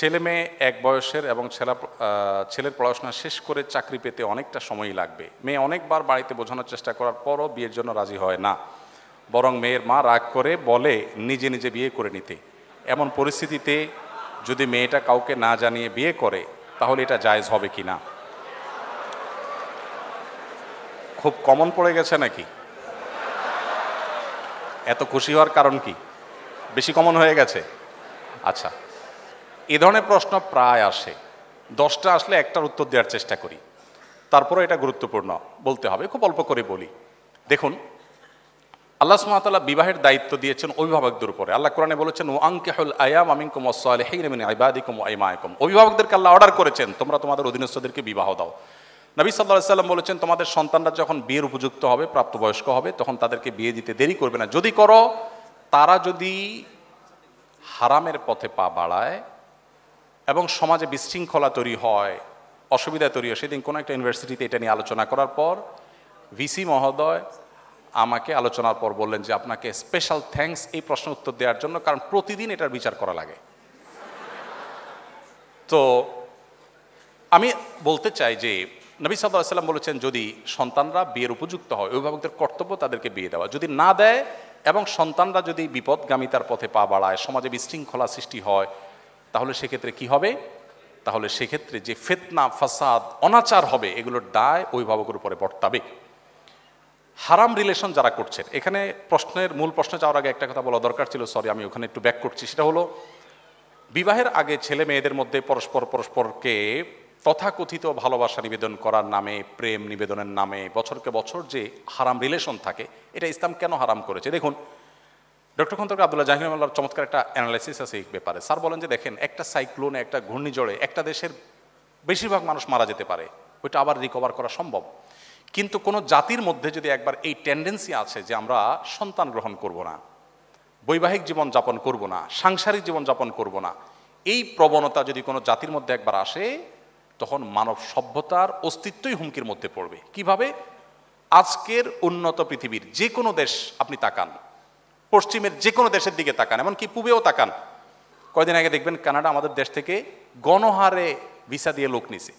ছেলে মেয়ে এক বয়সের এবং ছেলের পড়াশোনা শেষ করে চাকরি পেতে অনেকটা সময়ই লাগবে। মেয়ে অনেকবার বাড়িতে বোঝানোর চেষ্টা করার পরও বিয়ের জন্য রাজি হয় না, বরং মেয়ের মা রাগ করে বলে নিজে নিজে বিয়ে করে নিতে। এমন পরিস্থিতিতে যদি মেয়েটা কাউকে না জানিয়ে বিয়ে করে তাহলে এটা জায়েজ হবে কি না? খুব কমন পড়ে গেছে নাকি? এত খুশি হওয়ার কারণ কি? বেশি কমন হয়ে গেছে? আচ্ছা, এ ধরনের প্রশ্ন প্রায় আসে। 10টা আসলে একটার উত্তর দেওয়ার চেষ্টা করি, তারপরে এটা গুরুত্বপূর্ণ বলতে হবে, খুব অল্প করে বলি। দেখুন, আল্লাহ সুবহানাহু ওয়া তাআলা বিবাহের দায়িত্ব দিয়েছেন অভিভাবকদের উপরে। আল্লাহ কোরআনে বলেছেন, ওয়া আনকিহুল আয়ামা মিনকুম ওয়াস-সালিহিনা মিন ইবাদিকুম ওয়া ইমাইকুম। অভিভাবকদেরকে আল্লাহ অর্ডার করেছেন তোমরা তোমাদের অধীনস্থদেরকে বিবাহ দাও। নবী সাল্লাল্লাহু আলাইহি ওয়াসাল্লাম বলেছেন, তোমাদের সন্তানরা যখন বিয়ের উপযুক্ত হবে, প্রাপ্তবয়স্ক হবে, তখন তাদেরকে বিয়ে দিতে দেরি করবে না। যদি করো, তারা যদি হারামের পথে পা বাড়ায় এবং সমাজে বিশৃঙ্খলা তৈরি হয়, অসুবিধা তৈরি হয়। সেদিন কোনো একটা ইউনিভার্সিটিতে এটা নিয়ে আলোচনা করার পর ভিসি মহোদয় আমাকে আলোচনার পর বললেন যে আপনাকে স্পেশাল থ্যাঙ্কস এই প্রশ্ন উত্তর দেওয়ার জন্য, কারণ প্রতিদিন এটার বিচার করা লাগে। তো আমি বলতে চাই যে নবী সাল্লাল্লাহু আলাইহি ওয়াসাল্লাম বলেছেন, যদি সন্তানরা বিয়ের উপযুক্ত হয়, অভিভাবকদের কর্তব্য তাদেরকে বিয়ে দেওয়া। যদি না দেয় এবং সন্তানরা যদি বিপদগামিতার পথে পা বাড়ায়, সমাজে বিশৃঙ্খলা সৃষ্টি হয়, তাহলে সেক্ষেত্রে কি হবে? তাহলে সেক্ষেত্রে যে ফিতনা, ফাসাদ, অনাচার হবে, এগুলোর দায় অভিভাবকের উপরে বর্তাবে। হারাম রিলেশন যারা করছেন, এখানে মূল প্রশ্নে যাওয়ার আগে একটা কথা বলা দরকার ছিল, সরি আমি ওখানে একটু ব্যাক করছি। সেটা হলো, বিবাহের আগে ছেলে মেয়েদের মধ্যে পরস্পরকে তথাকথিত ভালোবাসা নিবেদন করার নামে, প্রেম নিবেদনের নামে বছরকে বছর যে হারাম রিলেশন থাকে, এটা ইসলাম কেন হারাম করেছে? দেখুন, ডক্টর খন্দকার আব্দুল্লাহ জাহিদ রহমাতুল্লাহর চমৎকার একটা অ্যানালাইসিস আছে এই ব্যাপারে। স্যার বলেন যে দেখেন, একটা সাইক্লোনে, একটা ঘূর্ণিঝড়ে একটা দেশের বেশিরভাগ মানুষ মারা যেতে পারে, ওইটা আবার রিকভার করা সম্ভব। কিন্তু কোনো জাতির মধ্যে যদি একবার এই টেন্ডেন্সি আছে যে আমরা সন্তান গ্রহণ করব না, বৈবাহিক জীবন যাপন করব না, সাংসারিক জীবন যাপন করব না, এই প্রবণতা যদি কোনো জাতির মধ্যে একবার আসে, তখন মানব সভ্যতার অস্তিত্বই হুমকির মধ্যে পড়বে। কিভাবে? আজকের উন্নত পৃথিবীর যে কোনো দেশ আপনি তাকান, পশ্চিমের যে কোনো দেশের দিকে তাকান, এমনকি পূবেও তাকান, কয়দিন আগে দেখবেন কানাডা আমাদের দেশ থেকে গণহারে ভিসা দিয়ে লোক নিছে।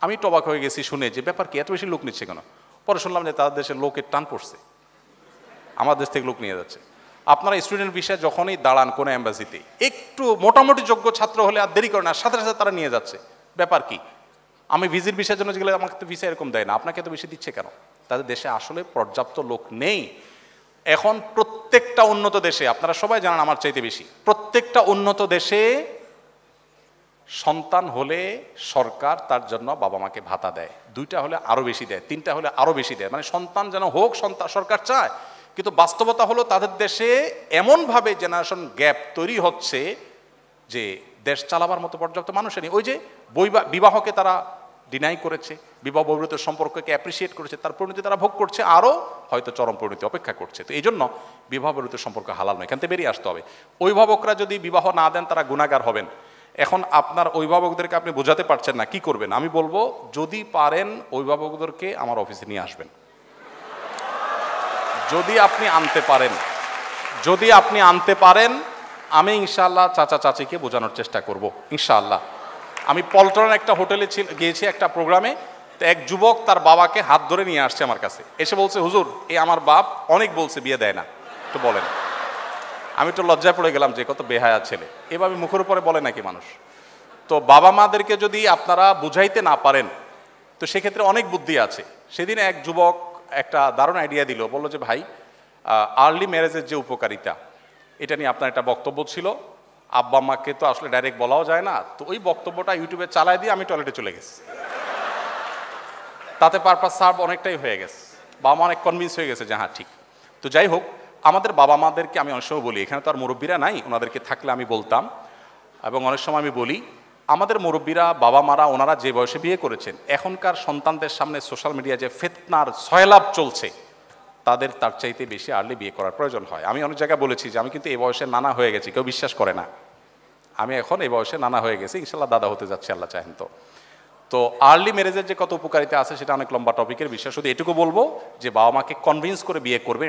আমি তো অবাক হয়ে গেছি শুনে যে ব্যাপার কি, এত বেশি লোক নিচ্ছে কেন? পরে শুনলাম যে তাদের দেশের লোকের টান পড়ছে, আমার দেশ থেকে লোক নিয়ে যাচ্ছে। আপনারা স্টুডেন্ট ভিসা যখনই দাঁড়ান কোনো এম্বাসিতে, একটু মোটামুটি যোগ্য ছাত্র হলে আর দেরি করে না, সাথে সাথে তারা নিয়ে যাচ্ছে। ব্যাপার কি? আমি ভিজিট ভিসার জন্য গেলে আমাকে তো ভিসা এরকম দেয় না, আপনাকে তো বেশি দিচ্ছে কেন? তাদের দেশে আসলে পর্যাপ্ত লোক নেই। এখন প্রত্যেকটা উন্নত দেশে, আপনারা সবাই জানেন আমার চাইতে বেশি, প্রত্যেকটা উন্নত দেশে সন্তান হলে সরকার তার জন্য বাবা মাকে ভাতা দেয়, 2টা হলে আরো বেশি দেয়, 3টা হলে আরো বেশি দেয়। মানে সন্তান যেন হোক, সরকার চায়। কিন্তু বাস্তবতা হলো তাদের দেশে এমনভাবে জেনারেশন গ্যাপ তৈরি হচ্ছে যে দেশ চালাবার মতো পর্যাপ্ত মানুষের নেই। ওই যে বিবাহকে তারা ডিনাই করেছে, বিবাহ বহির্ভূত সম্পর্ককে অ্যাপ্রিসিয়েট করেছে, তার পরিণতি তারা ভোগ করছে, আরও হয়তো চরম পরিণতি অপেক্ষা করছে। তো এই জন্য বিবাহ বহির্ভূত সম্পর্ক হালাল নয়, এখান থেকে বেরিয়ে আসতে হবে। অভিভাবকরা যদি বিবাহ না দেন তারা গুনাহগার হবেন। এখন আপনার অভিভাবকদেরকে আপনি বোঝাতে পারছেন না, কি করবেন? আমি বলবো, যদি পারেন অভিভাবকদেরকে আমার অফিসে নিয়ে আসবেন। যদি আপনি আনতে পারেন, আমি ইনশাআল্লাহ চাচা চাচিকে বোঝানোর চেষ্টা করব ইনশাআল্লাহ। আমি পল্টনের একটা হোটেলে গিয়েছি একটা প্রোগ্রামে, তো এক যুবক তার বাবাকে হাত ধরে নিয়ে আসছে আমার কাছে, এসে বলছে, হুজুর এই আমার বাপ অনেক বলছে বিয়ে দেয় না, তো বলেন। আমি তো লজ্জায় পড়ে গেলাম যে কত বেহায়া ছেলে, এভাবে মুখের উপরে বলে নাকি মানুষ? তো বাবা মাদেরকে যদি আপনারা বুঝাইতে না পারেন, তো সেক্ষেত্রে অনেক বুদ্ধি আছে। সেদিন এক যুবক একটা দারুণ আইডিয়া দিল, বললো যে ভাই, আর্লি ম্যারেজের যে উপকারিতা, এটা নিয়ে আপনার একটা বক্তব্য ছিল, আব্বা আম্মাকে তো আসলে ডাইরেক্ট বলাও যায় না, তো ওই বক্তব্যটা ইউটিউবে চালাই দিয়ে আমি টয়লেটে চলে গেছি। তাতে পারপাস সার্ভ অনেকটাই হয়ে গেছে, বাবা মা অনেক কনভিন্স হয়ে গেছে যে হ্যাঁ ঠিক। তো যাই হোক, আমাদের বাবা মাদেরকে আমি অনেক সময় বলি, এখানে তো আর মুরব্বীরা নাই, ওনাদেরকে থাকলে আমি বলতাম, এবং অনেক সময় আমি বলি, আমাদের মুরব্বীরা, বাবা মারা, ওনারা যে বয়সে বিয়ে করেছেন, এখনকার সন্তানদের সামনে সোশ্যাল মিডিয়া যে ফিতনার সয়লাভ চলছে, তাদের তার চাইতে বেশি আর্লি বিয়ে করার প্রয়োজন হয়। আমি অনেক জায়গায় বলেছি যে আমি কিন্তু এই বয়সে নানা হয়ে গেছি, কেউ বিশ্বাস করে না, আমি এখন এই বয়সে নানা হয়ে গেছি, ইনশাল্লাহ দাদা হতে যাচ্ছি আল্লাহ চাহেন তো। তো আর্লি ম্যারেজের যে কত উপকারিতা আছে সেটা অনেক লম্বা টপিকের বিষয়। শুধু এটুকু বলবো যে বাবা মাকে কনভিন্স করে বিয়ে করবে,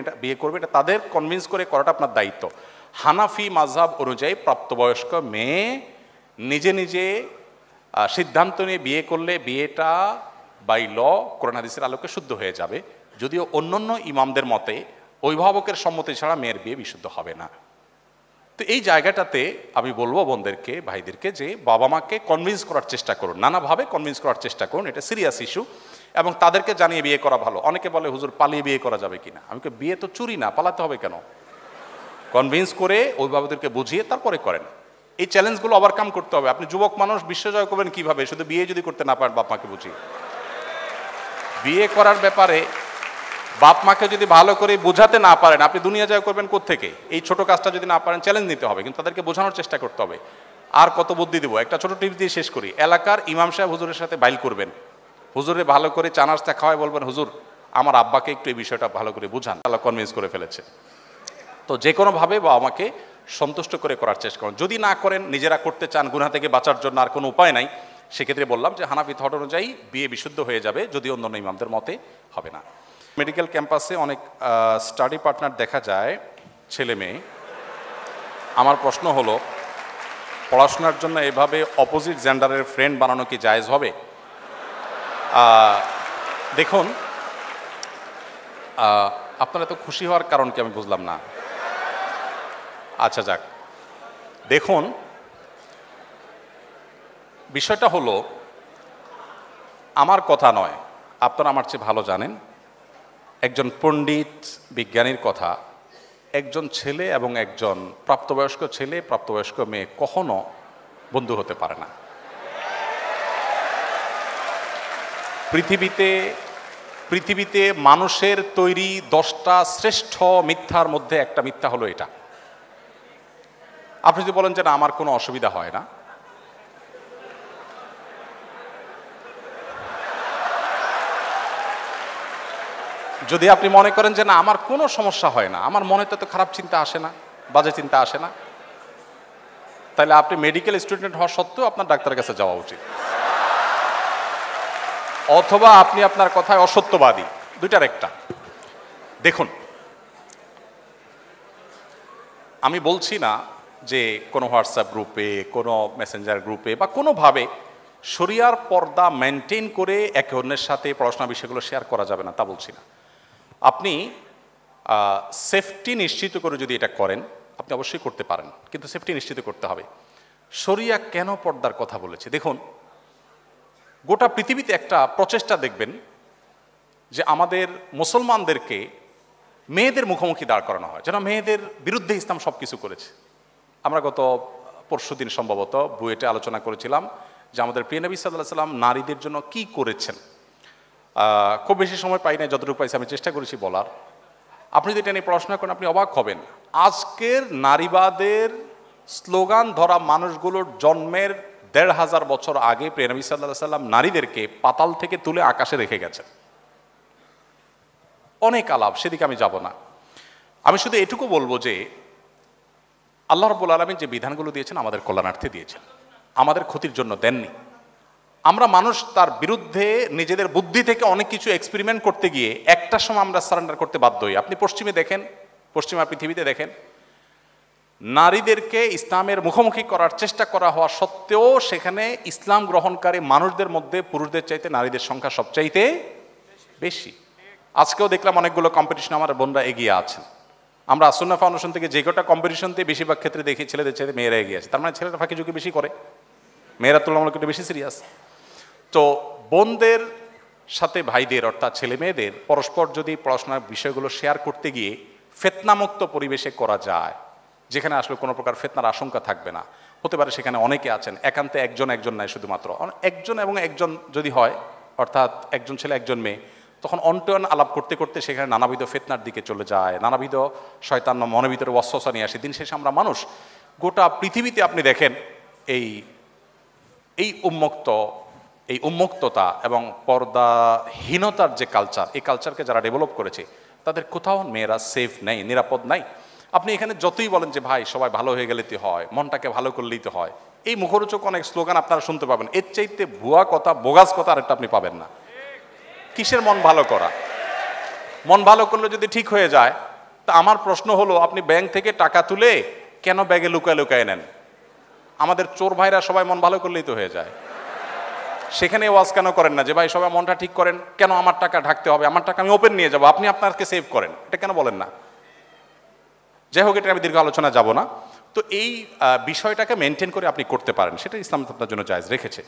এটা তাদের কনভিন্স করে করাটা আপনার দায়িত্ব। হানাফি মাযহাব অনুযায়ী প্রাপ্তবয়স্ক মেয়ে নিজে নিজে সিদ্ধান্ত নিয়ে বিয়ে করলে বিয়েটা বাই ল কোরআন হাদিসের আলোকে শুদ্ধ হয়ে যাবে, যদিও অন্যান্য ইমামদের মতে অভিভাবকের সম্মতি ছাড়া মেয়ের বিয়ে বিশুদ্ধ হবে না। তো এই জায়গাটাতে আমি বলবো বোনদেরকে, ভাইদেরকে যে বাবা মাকে কনভিন্স করার চেষ্টা করুন, নানাভাবে কনভিন্স করার চেষ্টা করুন, এটা সিরিয়াস ইস্যু, এবং তাদেরকে জানিয়ে বিয়ে করা ভালো। অনেকে বলে হুজুর পালিয়ে বিয়ে করা যাবে কিনা, আমি বিয়ে তো চুরি না, পালাতে হবে কেন? কনভিন্স করে অভিভাবকদেরকে বুঝিয়ে তারপরে করেন। এই চ্যালেঞ্জগুলো ওভারকাম করতে হবে। আপনি যুবক মানুষ, বিশ্বজয় করবেন কিভাবে শুধু বিয়ে যদি করতে না পারেন বাপ মাকে বুঝিয়ে? বিয়ে করার ব্যাপারে বাপ মাকে যদি ভালো করে বোঝাতে না পারেন, আপনি দুনিয়া জয় করবেন কোত্থেকে? এই ছোট কাজটা যদি না পারেন চ্যালেঞ্জ নিতে হবে, কিন্তু তাদেরকে বোঝানোর চেষ্টা করতে হবে। আর কত বুদ্ধি দেবো, একটা ছোট টিপস দিয়ে শেষ করি। এলাকার ইমাম সাহেব হুজুরের সাথে বাইল করবেন, হুজুরে ভালো করে চা নাস্তা খাওয়ায় বলবেন হুজুর আমার আব্বাকে একটু এই বিষয়টা ভালো করে বুঝান, আল্লাহ কনভিন্স করে ফেলেছে। তো যে কোনোভাবে বাবা মাকে সন্তুষ্ট করে করার চেষ্টা করুন। যদি না করেন, নিজেরা করতে চান গুনাহ থেকে বাঁচার জন্য, আর কোনো উপায় নাই, সেক্ষেত্রে বললাম যে হানাফি থট অনুযায়ী বিয়ে বিশুদ্ধ হয়ে যাবে, যদি অন্যান্য ইমামদের মতে হবে না। মেডিকেল ক্যাম্পাসে অনেক স্টাডি পার্টনার দেখা যায়, ছেলে মেয়ে। আমার প্রশ্ন হলো, পড়াশোনার জন্য এভাবে অপোজিট জেন্ডারের ফ্রেন্ড বানানো কি জায়েজ হবে? দেখুন, আপনারা তো খুশি হওয়ার কারণ কি আমি বুঝলাম না। আচ্ছা যাক, দেখুন বিষয়টা হলো, আমার কথা নয়, আপনারা আমার চেয়ে ভালো জানেন, একজন পণ্ডিত বিজ্ঞানীর কথা, একজন ছেলে এবং একজন প্রাপ্তবয়স্ক ছেলে প্রাপ্তবয়স্ক মেয়ে কখনো বন্ধু হতে পারে না। পৃথিবীতে মানুষের তৈরি 10টা শ্রেষ্ঠ মিথ্যার মধ্যে একটা মিথ্যা হলো এটা। আপনি যদি বলেন যে না আমার কোনো অসুবিধা হয় না, যদি আপনি মনে করেন যে না আমার কোনো সমস্যা হয় না, আমার মনে তো খারাপ চিন্তা আসে না, বাজে চিন্তা আসে না, তাহলে আপনি মেডিকেল স্টুডেন্ট হওয়া সত্ত্বেও আপনার ডাক্তারের কাছে যাওয়া উচিত, অথবা আপনি আপনার কথায় অসত্যবাদী, দুইটার একটা। দেখুন, আমি বলছি না যে কোনো হোয়াটসঅ্যাপ গ্রুপে, কোনো মেসেঞ্জার গ্রুপে বা কোনোভাবে শরিয়ার পর্দা মেনটেন করে একে অন্যের সাথে পড়াশোনা বিষয়গুলো শেয়ার করা যাবে না, তা বলছি না। আপনি সেফটি নিশ্চিত করে যদি এটা করেন, আপনি অবশ্যই করতে পারেন, কিন্তু সেফটি নিশ্চিত করতে হবে। শরিয়া কেন পর্দার কথা বলেছে? দেখুন, গোটা পৃথিবীতে একটা প্রচেষ্টা দেখবেন যে আমাদের মুসলমানদেরকে মেয়েদের মুখোমুখি দাঁড় করানো হয়, যেন মেয়েদের বিরুদ্ধে ইসলাম সব কিছু করেছে। আমরা গত পরশুদিন সম্ভবত বুয়েটে আলোচনা করেছিলাম যে আমাদের প্রিয় নবী সাল্লাল্লাহু আলাইহি ওয়াসাল্লাম নারীদের জন্য কি করেছেন। খুব বেশি সময় পাই না, যতটুকু পাইছি আমি চেষ্টা করেছি বলার। আপনি যদি এটা নিয়ে পড়াশোনা করেন আপনি অবাক হবেন। আজকের নারীবাদের স্লোগান ধরা মানুষগুলোর জন্মের ১৫০০ বছর আগে প্রিয় নবী সাল্লাল্লাহু আলাইহি ওয়াসাল্লাম নারীদেরকে পাতাল থেকে তুলে আকাশে রেখে গেছেন। অনেক আলাপ, সেদিকে আমি যাব না। আমি শুধু এটুকু বলবো যে আল্লাহ রাব্বুল আলামিন যে বিধানগুলো দিয়েছেন আমাদের কল্যাণার্থে দিয়েছেন, আমাদের ক্ষতির জন্য দেননি। আমরা মানুষ তার বিরুদ্ধে নিজেদের বুদ্ধি থেকে অনেক কিছু এক্সপেরিমেন্ট করতে গিয়ে একটা সময় আমরা সারেন্ডার করতে বাধ্য হই। আপনি পশ্চিমে দেখেন, পশ্চিমা পৃথিবীতে দেখেন, নারীদেরকে ইসলামের মুখোমুখি করার চেষ্টা করা হওয়া সত্ত্বেও সেখানে ইসলাম গ্রহণকারী মানুষদের মধ্যে পুরুষদের চাইতে নারীদের সংখ্যা সবচাইতে বেশি। আজকেও দেখলাম অনেকগুলো কম্পিটিশন আমার বোনরা এগিয়ে আছেন। আমরা সুন্নাহ ফাউন্ডেশন থেকে যে কটা কম্পিটিশনতে বেশিরভাগ ক্ষেত্রে দেখি ছেলেদের চাইতে মেয়েরা এগিয়ে আছে। তার মানে ছেলেরা ফাঁকি ঝুঁকি বেশি করে, মেয়েরা তুলনামূলক একটু বেশি সিরিয়াস। তো বোনদের সাথে ভাইদের অর্থাৎ ছেলে মেয়েদের পরস্পর যদি পড়াশোনার বিষয়গুলো শেয়ার করতে গিয়ে ফিতনামুক্ত পরিবেশে করা যায়, যেখানে আসলে কোনো প্রকার ফিতনার আশঙ্কা থাকবে না, হতে পারে সেখানে অনেকে আছেন, একান্তে একজন নাই, শুধুমাত্র একজন এবং একজন যদি হয়, অর্থাৎ একজন ছেলে একজন মেয়ে, তখন অন্টন আলাপ করতে করতে সেখানে নানাবিধ ফিতনার দিকে চলে যায়, নানাবিধ শয়তান মনের ভিতরে ওয়াসওয়াসা নিয়ে আসে। দিন শেষে আমরা মানুষ, গোটা পৃথিবীতে আপনি দেখেন এই উন্মুক্ততা এবং পর্দাহীনতার যে কালচার, এই কালচারকে যারা ডেভেলপ করেছে তাদের কোথাও মেয়েরা সেফ নেই, নিরাপদ নাই। আপনি এখানে যতই বলেন যে ভাই সবাই ভালো হয়ে গেলে তো হয়, মনটাকে ভালো করলেই তো হয়, এই মুখরোচক অনেক স্লোগান আপনারা শুনতে পাবেন, এর চাইতে ভুয়া কথা, বোগাস কথা আরেকটা আপনি পাবেন না। কিসের মন ভালো করা? মন ভালো করলে যদি ঠিক হয়ে যায়, তা আমার প্রশ্ন হলো আপনি ব্যাংক থেকে টাকা তুলে কেন ব্যাগে লুকায় লুকায় নেন? আমাদের চোর ভাইরা সবাই মন ভালো করলেই তো হয়ে যায়। সেখানে ওয়াজ কেন করেন না যে ভাই সবাই মনটা ঠিক করেন, কেন আমার টাকা ঢাকতে হবে, আমার টাকা আমি ওপেন নিয়ে যাবো, আপনি আপনাকে সেভ করেন, এটা কেন বলেন না? যাই হোক, এটা আমি দীর্ঘ আলোচনা যাব না। তো এই বিষয়টাকে মেনটেন করে আপনি করতে পারেন, সেটা ইসলাম আপনার জন্য জায়েজ রেখেছে।